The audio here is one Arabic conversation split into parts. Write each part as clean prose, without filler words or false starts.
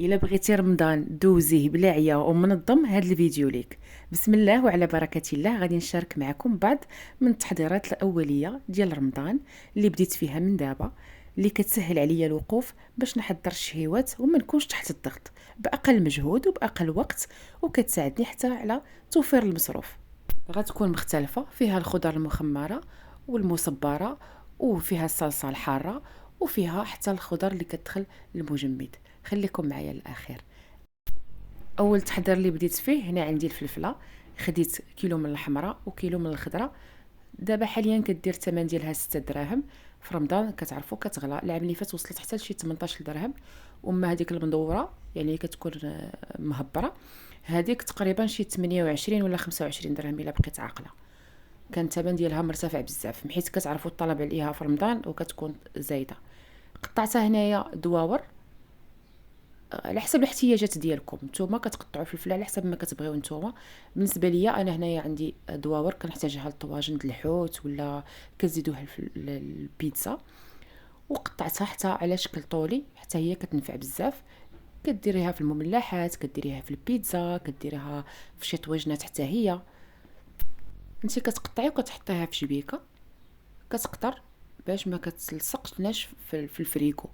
الا بغيتي رمضان دوزيه بلا عيا ومنظم، هذا الفيديو ليك. بسم الله وعلى بركه الله. غادي نشارك معكم بعض من التحضيرات الاوليه ديال رمضان اللي بديت فيها من دابا، اللي كتسهل عليا الوقوف باش نحضر الشهيوات وما نكونش تحت الضغط، باقل مجهود وباقل وقت، وكتساعدني حتى على توفير المصروف. غتكون مختلفه، فيها الخضر المخمره والمصبره، وفيها الصلصه الحاره، وفيها حتى الخضر اللي كتدخل المجمد. خليكم معايا للاخير. اول تحضير اللي بديت فيه، هنا عندي الفلفله، خديت كيلو من الحمراء وكيلو من الخضراء. دابا حاليا كدير الثمن ديالها 6 دراهم. في رمضان كتعرفوا كتغلى، العام اللي فات وصلت حتى لشي 18 درهم. اما هذيك المدوره يعني كتكون مهبره، هذيك تقريبا شي 28 ولا 25 درهم الا بقيت عاقله. كان الثمن ديالها مرتفع بزاف، حيت كتعرفوا الطلب عليها في رمضان وكتكون زايده. قطعتها هنايا دواور على حسب الاحتياجات ديالكم. نتوما كتقطعوا الفلفل على حسب ما كتبغيو نتوما. بالنسبه ليا انا هنايا عندي دواور كنحتاجها للطواجن د الحوت، ولا كتزيدوها البيتزا. وقطعتها حتى على شكل طولي، حتى هي كتنفع بزاف. كديريها في المملحات، كديريها في البيتزا، كديريها في شي طويجنات حتى هي. انتي كتقطعي وكتحطيها في شبيكه، كتقطر باش ما كتلصقش لناش في الفريكو،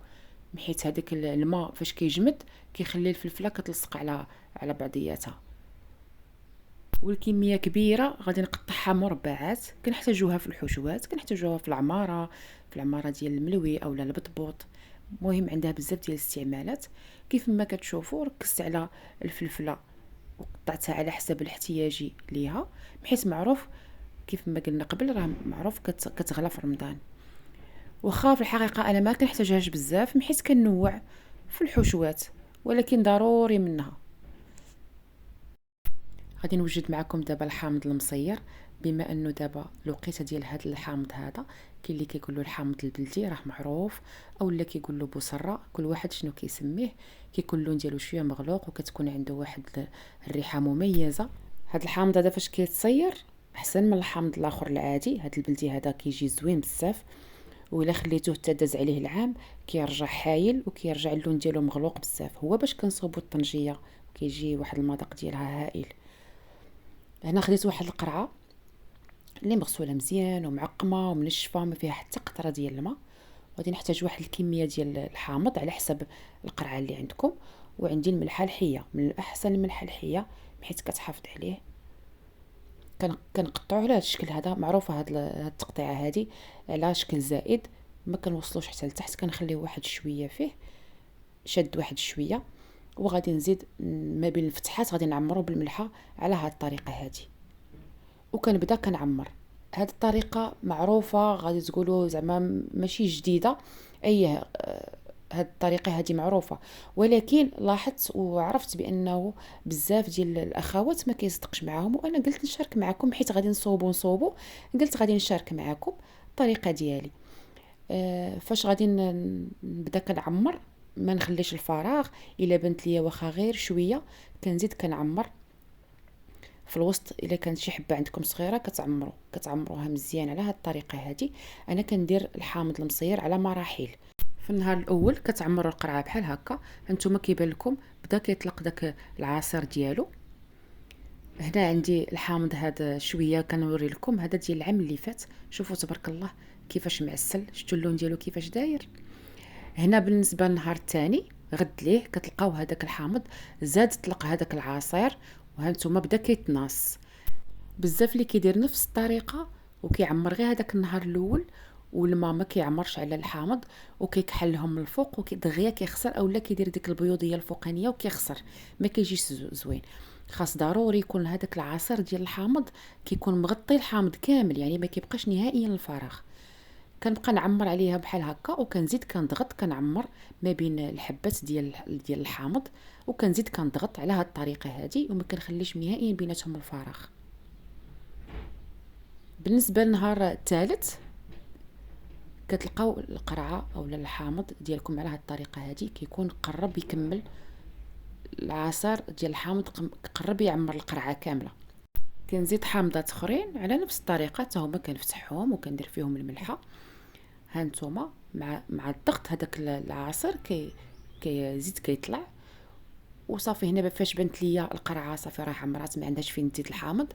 حيت هذاك الماء فاش كيجمد كيخلي الفلفله كتلصق على بعضياتها. والكميه كبيره غادي نقطعها مربعات، كنحتاجوها في الحشوات، كنحتاجوها في العماره ديال الملوي اولا البطبوط. مهم عندها بزاف ديال الاستعمالات. كيف ما كتشوفوا ركزت على الفلفله وقطعتها على حسب الاحتياجي ليها، بحيث معروف كيف ما قلنا قبل راه معروف كتغلى في رمضان. وخا في الحقيقه انا ما كنحتاجهاش بزاف، حيت كنوع في الحشوات، ولكن ضروري منها. غادي نوجد معكم دابا الحامض المصير. بما انه دابا الوقيته ديال هذا الحامض هذا، كاين اللي كيقول له الحامض البلدي راه معروف، او اللي كيقول له بوصره، كل واحد شنو كيسميه. كيكون اللون ديالو شويه مغلوق وكتكون عنده واحد الريحه مميزه. هذا الحامض هذا فاش كيتصير احسن من الحامض الاخر العادي. هذا البلدي هذا كيجي زوين بزاف، وإلا خليتوه حتى داز عليه العام كيرجع حايل وكيرجع اللون ديالو مغلوق بزاف. هو باش كنصوبوا الطنجيه كيجي واحد المذاق ديالها هائل. هنا خديت واحد القرعه اللي مغسوله مزيان ومعقمه ومنشفه، ما فيها حتى قطره ديال الماء. غادي نحتاج واحد الكميه ديال الحامض على حسب القرعه اللي عندكم. وعندي الملحه الحيه، من الاحسن الملحه الحيه بحيث كتحافظ عليه. كنقطعوه على هذا الشكل هذا، معروفه هاد التقطيعه هذه على شكل زائد، ما كنوصلوش حتى لتحت، كنخليه واحد شويه فيه شد واحد شويه. وغادي نزيد ما بين الفتحات غادي نعمرو بالملحه على هاد الطريقه هذه. وكنبدا كنعمر. هاد الطريقه معروفه، غادي تقولوا زعما ماشي جديده. اي هاد الطريقه هذه معروفه، ولكن لاحظت وعرفت بانه بزاف ديال الاخوات ما كيصدقش معاهم، وانا قلت نشارك معكم حيت غادي نصوبو. قلت غادي نشارك معكم الطريقه ديالي. فاش غادي نبدا كنعمر، ما نخليش الفراغ. الا بنت ليا واخا غير شويه كنزيد كنعمر في الوسط. الا كانت شي حبه عندكم صغيره كتعمروها مزيان على هاد الطريقه هذه. انا كندير الحامض المصير على مراحل. في النهار الاول كتعمروا القرعه بحال هكا، هانتوما كيبان لكم بدا كيطلق داك العصير ديالو. هنا عندي الحامض هذا شويه كنوري لكم، هذا ديال العام اللي فات. شوفوا تبارك الله كيفاش معسل، شفتوا اللون ديالو كيفاش داير. هنا بالنسبه للنهار الثاني غد ليه كتلقاو هذاك الحامض زاد طلق هذاك العصير، وهانتوما بدا كيتناص. بزاف اللي كيدير نفس الطريقه وكيعمر غير هذاك النهار الاول، والماء ما كيعمرش على الحامض، وكيكحلهم من الفوق وكيدغيا كيخسر، اولا كيدير ديك البيوضيه الفوقانيه وكيخسر، ما كيجيش زوين. خاص ضروري يكون هذاك العصير ديال الحامض كيكون مغطي الحامض كامل، يعني ما كيبقاش نهائيا الفراغ. كنبقى نعمر عليها بحال هكا، وكنزيد كنضغط كنعمر ما بين الحبات ديال الحامض، وكنزيد كنضغط على هاد الطريقه هذه، وما كنخليش نهائيا بيناتهم الفراغ. بالنسبه للنهار الثالث كتلقاو القرعه اولا الحامض ديالكم على هاد الطريقه هذه، كيكون قرب يكمل العصير ديال الحامض، قرب يعمر القرعه كامله. كنزيد حامضات اخرين على نفس الطريقه، حتى هما كنفتحهم وكندير فيهم الملحه. هانتوما مع الضغط هذاك العصير كيزيد كيطلع، وصافي. هنا فاش بنت ليا القرعه صافي راه عمرات ما عندهاش فين تزيد الحامض،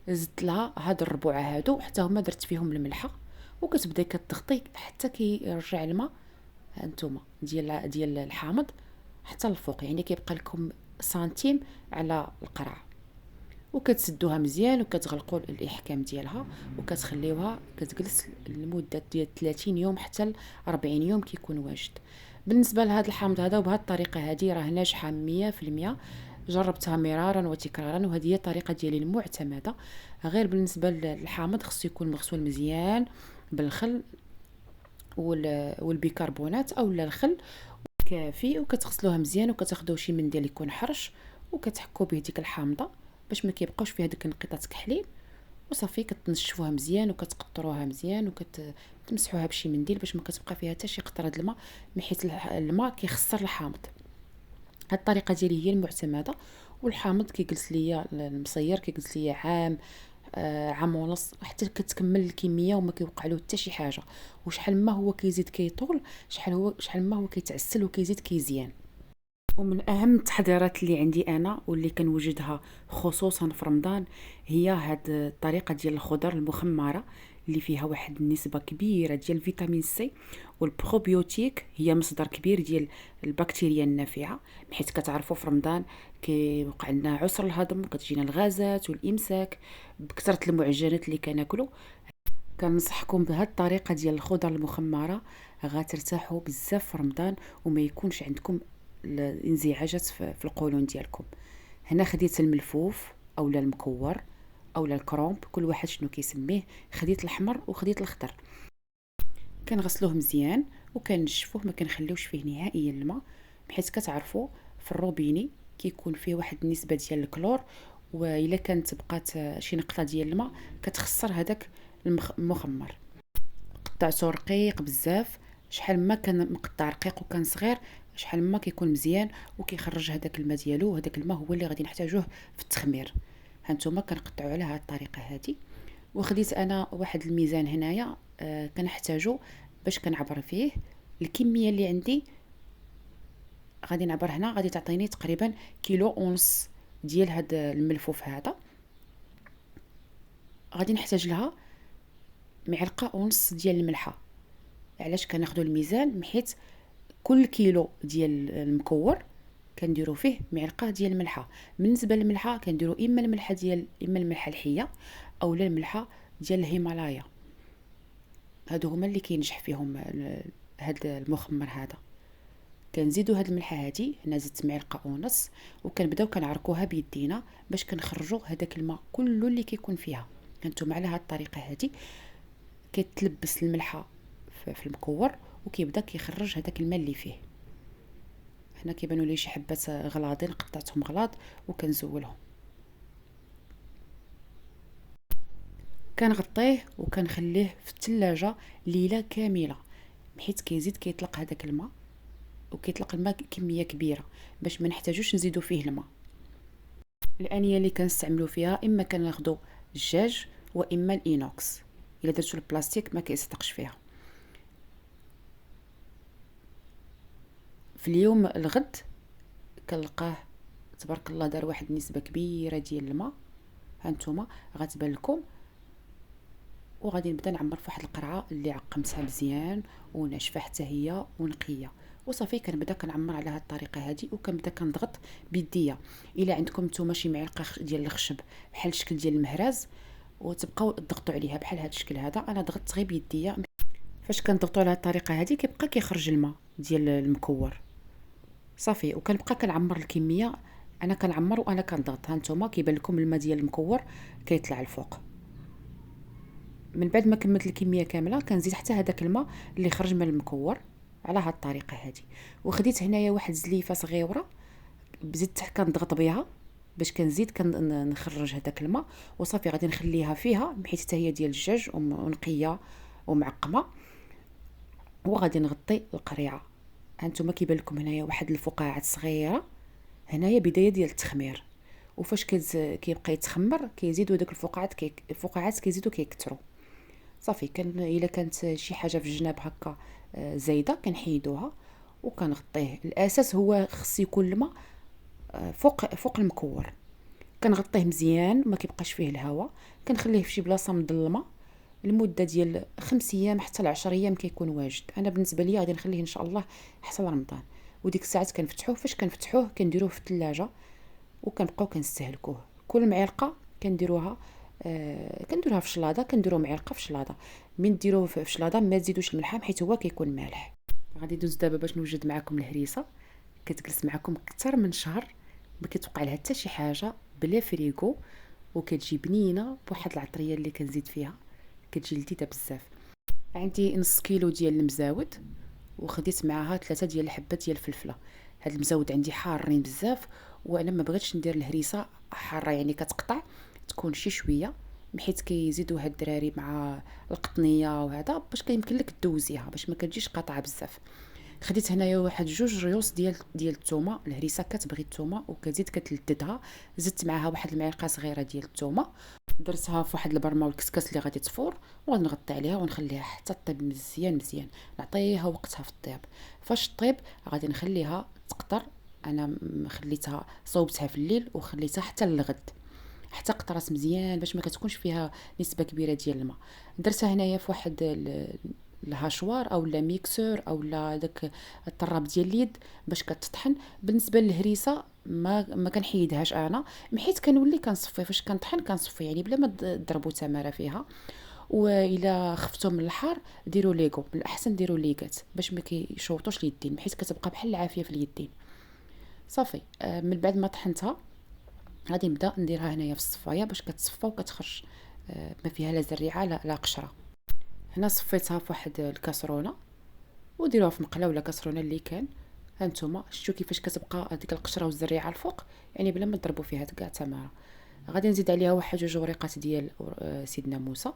زدت لها هاد الربوعه هادو حتى هما درت فيهم الملحه، وكتبداي كتغطي حتى كيرجع الماء هانتوما ديال الحامض حتى الفوق، يعني كيبقى لكم سنتيم على القرعه. وكتسدوها مزيان وكتغلقوا الاحكام ديالها وكتخليوها كتجلس لمده ديال 30 يوم حتى ل 40 يوم كيكون واجد. بالنسبه لهذا الحامض هذا وبهذه الطريقه هذه راه ناجحه 100%، جربتها مرارا وتكرارا، وهذه هي الطريقه ديالي المعتمده. غير بالنسبه للحامض خصو يكون مغسول مزيان بالخل والبيكربونات اولا الخل كافي، وكتغسلوها مزيان وكتاخذوا شي منديل يكون حرش وكتحكوا به ديك الحامضه باش ما كيبقاوش فيها ديك نقيطات كحليب، وصافي كتنشفوها مزيان وكتقطروها مزيان وكتمسحوها بشي منديل باش ما كتبقى فيها حتى شي قطره د الماء، حيت الماء كيخسر الحامض. هاد الطريقه ديالي هي المعتمده، والحامض كيجلس ليا المصير كيجلس ليا عام، عام ونص حتى كتكمل الكميه وما كيوقع له حتى شي حاجه. وشحال ما هو كيزيد كيطول شحال ما هو كيتعسل وكيزيد كيزيان. ومن اهم التحضيرات اللي عندي انا واللي كنوجدها خصوصا في رمضان هي هاد الطريقه ديال الخضر المخمره اللي فيها واحد النسبه كبيره ديال فيتامين سي، والبروبيوتيك هي مصدر كبير ديال البكتيريا النافعه، حيت كتعرفوا في رمضان كيوقع لنا عسر الهضم وكتجينا الغازات والامساك بكثره المعجنات اللي كناكلوا. كنصحكم بهاد الطريقه ديال الخضر المخمره، غترتاحوا بزاف في رمضان وما يكونش عندكم الانزعاجات في القولون ديالكم. هنا خديت الملفوف اولا المكور اولا الكرومب، كل واحد شنو كيسميه، خديت الاحمر وخديت الخضر. كنغسلوه مزيان وكنشفوه، ما كنخليوش فيه نهائيا الماء، بحيث كتعرفوا في الروبيني كيكون فيه واحد النسبه ديال الكلور، والا كانت بقات شي نقطه ديال الماء كتخسر هذاك المخمر. قطعته رقيق بزاف، شحال ما كان مقطع رقيق وكان صغير شحال ما كيكون مزيان وكيخرج هذاك الماء ديالو، وهذاك الماء هو اللي غادي نحتاجوه في التخمير. هانتوما كنقطعوا على هذه الطريقه هذه. وخديت انا واحد الميزان هنايا كنحتاجو باش كنعبر فيه الكميه اللي عندي. غادي نعبر هنا، غادي تعطيني تقريبا كيلو ونص ديال هذا الملفوف هذا. غادي نحتاج لها معلقه ونص ديال الملحه. علاش كناخذوا الميزان؟ حيت كل كيلو ديال المكور كنديروا فيه معلقه ديال الملحه. بالنسبه للملحه كنديروا اما الملحه الحيه اولا الملحه ديال الهيمالايا، هادو هما اللي كينجح فيهم هذا المخمر هذا. كنزيدوا هاد الملحه هادي، هنا زدت معلقه ونص، وكنبداو كنعركوها بيدينا باش كنخرجوا هذاك الماء كله اللي كيكون فيها. هانتوما على هاد الطريقه هادي كتلبس الملحه في المكور وكيبدا كيخرج هذاك الماء اللي فيه. هنا كيبانوا لي شي حبات غلاضين قطعتهم غلاض وكنزولهم. كنغطيه وكنخليه في الثلاجه ليله كامله، بحيث كيزيد كيطلق هذاك الماء وكيطلق الماء كميه كبيره باش ما نحتاجوش نزيدو فيه الماء. الانيه اللي كنستعملوا فيها اما كناخذوا الدجاج واما الانوكس، الا درتو البلاستيك ما كيصدقش فيها. في اليوم الغد كنلقاه تبارك الله دار واحد النسبه كبيره ديال الماء، هانتوما غتبان لكم. وغادي نبدا نعمر في واحد القرعه اللي عقمتها مزيان وناشفه حتى هي ونقيه، وصافي كنبدا كنعمر على هذه الطريقه هذه وكنبدا كنضغط بيديا. الا عندكم نتوما شي معلقه ديال الخشب بحال الشكل ديال المهراز وتبقاو تضغطوا عليها بحال هذا الشكل هذا، انا ضغطت غير بيديا. فاش كنضغطوا على هذه الطريقه هذه كيبقى كيخرج الماء ديال المكور صافي، وكنبقى كنعمر الكميه. انا كنعمر وانا كنضغط، ها نتوما كيبان لكم الماء ديال المكور كيطلع الفوق. من بعد ما كملت الكميه كامله كنزيد حتى هذاك الماء اللي خرج من المكور على هذه الطريقه هذه. وخديت هنايا واحد زليفه صغيره زدت كنضغط بها باش كنزيد كنخرج هذاك الماء، وصافي غادي نخليها فيها بحيث حتى هي ديال الدجاج ونقيه ومعقمه. وغادي نغطي القريعه. هانتوما كيبان لكم هنايا واحد الفقاعات صغيره، هنايا بدايه ديال التخمير. وفاش كيبقى يتخمر كيزيدوا داك الفقاعات كيزيدوا كيكثروا. صافي الا كانت شي حاجه في الجناب هكا زايده كنحيدوها وكنغطيه. الاساس هو خص يكون الماء فوق المكور. كنغطيه مزيان ما كيبقاش فيه الهواء، كنخليه في شي بلاصه مظلمه لمده ديال 5 ايام حتى ل 10 ايام كيكون واجد. انا بالنسبه لي غادي نخليه ان شاء الله حتى لرمضان. وديك الساعات كنفتحوه، فاش كنفتحوه كنديروه في الثلاجه وكنبقاو كنستهلكوه. كل معلقه كنديروها كنديروها في شلاضه، كنديروا معلقه في شلاضه. من ديروه في شلاضه ما تزيدوش الملحه حيت هو كيكون مالح. غادي ندوز دابا باش نوجد معكم الهريسه. كتجلس معكم اكثر من شهر، ما كتوقع لها حتى شي حاجه، بلا فريغو، وكتجي بنينه بواحد العطريه اللي كنزيد فيها، كتجي لذيذه بزاف. عندي نص كيلو ديال المزاود، وخديت معاها 3 ديال الحبات ديال الفلفله. هاد المزاود عندي حارين بزاف، وانا ما بغيتش ندير الهريسه حاره يعني كتقطع، تكون شي شويه، حيت كيزيدوها الدراري مع القطنيه وهذا باش كيمكن لك دوزيها باش ما كتجيش قاطعه بزاف. خديت هنايا واحد 2 ريوس ديال الثومه. الهريسه كتبغي الثومه وكتزيد كتلذذها. زدت معاها واحد المعلقه صغيره ديال الثومه، درتها في واحد البرمه والكسكاس اللي غادي تفور، وغادي نغطي عليها ونخليها حتى طيب مزيان مزيان، نعطيها وقتها في الطياب. فاش طيب غادي نخليها تقطر. انا خليتها صوبتها في الليل وخليتها حتى للغد حتى قطرات مزيان باش ما كتكونش فيها نسبه كبيره ديال الماء. درتها هنايا في واحد الهاشوار او لا ميكسور او لا داك الطراب ديال اليد باش كتطحن. بالنسبه للهريسه ما كنحيدهاش انا، حيت كنولي كنصفي فاش كنطحن كنصفي يعني بلا ما تضربوا تماره فيها. والا خفتوا من الحار ديروا ليغو، بالاحسن ديروا ليغات باش ما كيشوطوش اليدين، حيت كتبقى بحال العافيه في اليدين. صافي من بعد ما طحنتها غادي نبدا نديرها هنايا في الصفايه باش كتصفى وكتخرج ما فيها لا زريعه لا قشره. هنا صفيتها في واحد الكاسرونه، وديروها في مقله ولا كاسرونه اللي كان. هانتوما شفتوا كيفاش كتبقى ديك القشره والزريعه الفوق، يعني بلا ما تضربوا فيها كاع تماره. غادي نزيد عليها واحد 2 وريقات ديال سيدنا موسى،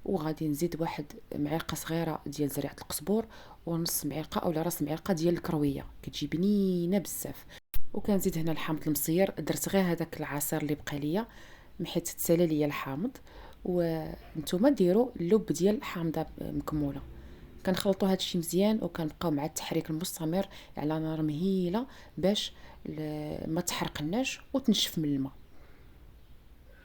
وغادي نزيد واحد معلقه صغيره ديال زريعه القزبور، ونص معلقه اولا راس معلقه ديال الكرويه، كتجي بنينه بزاف. وكنزيد هنا الحامض المصير، درت غير هذاك العصير اللي بقى ليا حيت تسالى ليا الحامض. وانتم ديروا اللب ديال الحامضه مكموله. كنخلطوا هذا الشيء مزيان وكنبقاو مع التحريك المستمر على نار مهيله باش ما تحرقناش وتنشف من الماء.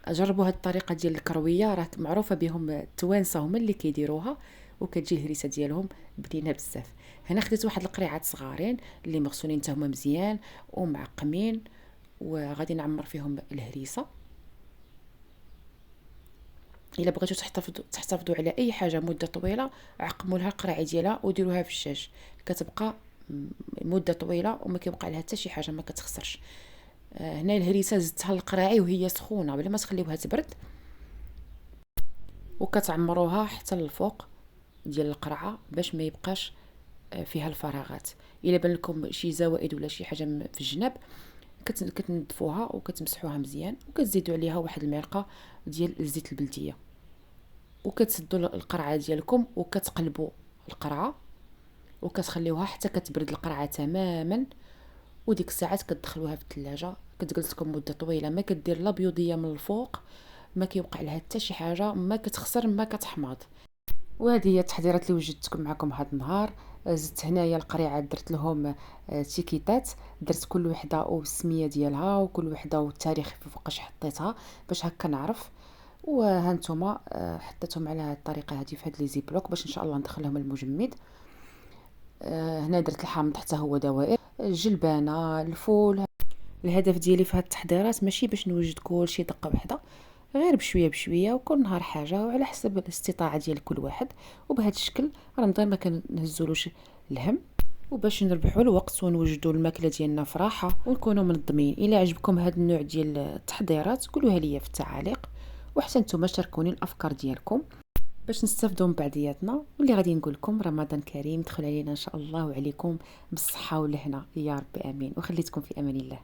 جربوا هذه الطريقه ديال الكرويه، راه معروفه بهم التوانسه هما اللي كيديروها، وكتجي الهريسه ديالهم بنينه بزاف. هنا خديت واحد القريعات صغارين اللي مغسولين حتى هما مزيان ومعقمين، وغادي نعمر فيهم الهريسه. الا بغيتوا تحتفظوا على اي حاجه مده طويله عقموا لها القرعه ديالها وديروها في الشاش، كتبقى مده طويله وما كيوقع لها حتى شي حاجه، ما كتخسرش. هنا الهريسه زدتها للقراعي وهي سخونه بلا ما تخليوها تبرد، وكتعمروها حتى للفوق ديال القرعه باش ما يبقاش فيها الفراغات. الا بان لكم شي زوائد ولا شي حاجه في الجناب كتنظفوها وكتمسحوها مزيان، وكتزيدوا عليها واحد المعلقه ديال الزيت البلديه، وكتسدوا القرعه ديالكم وكتقلبوا القرعه وكتخليوها حتى كتبرد القرعه تماما. وديك الساعات كتدخلوها في الثلاجه، كتجلس لكم مده طويله، ما كدير لا بيوضيه من الفوق، ما كيوقع لها حتى شي حاجه، ما كتخسر ما كتحماض. وهذه هي التحضيرات اللي وجدتكم معكم هذا النهار. زدت هنايا القريعات درت لهم تيكيتات، درت كل وحده والسميه ديالها وكل وحده والتاريخ فوقاش حطيتها باش هكا نعرف. وهانتوما حطيتهم على الطريقه هذه في هاد لي زيبلوك باش ان شاء الله ندخلهم المجمد. هنا درت الحامض حتى هو دوائر، الجلبانه، الفول. الهدف ديالي في هاد التحضيرات ماشي باش نوجد كلشي دقه واحده، غير بشويه بشويه وكل نهار حاجه وعلى حسب الاستطاعه ديال كل واحد. وبهذا الشكل رمضان ما كنهزولوش الهم، وباش نربحوا الوقت ونوجدوا الماكله ديالنا في راحه ونكونوا منظمين. الى عجبكم هذا النوع ديال التحضيرات قولوها لي في التعاليق، وحتى نتوما شاركوني الافكار ديالكم باش نستافدوا من بعضياتنا. واللي غادي نقول لكم رمضان كريم، دخل علينا ان شاء الله وعليكم بالصحه والهنا يا رب امين، وخليتكم في امان الله.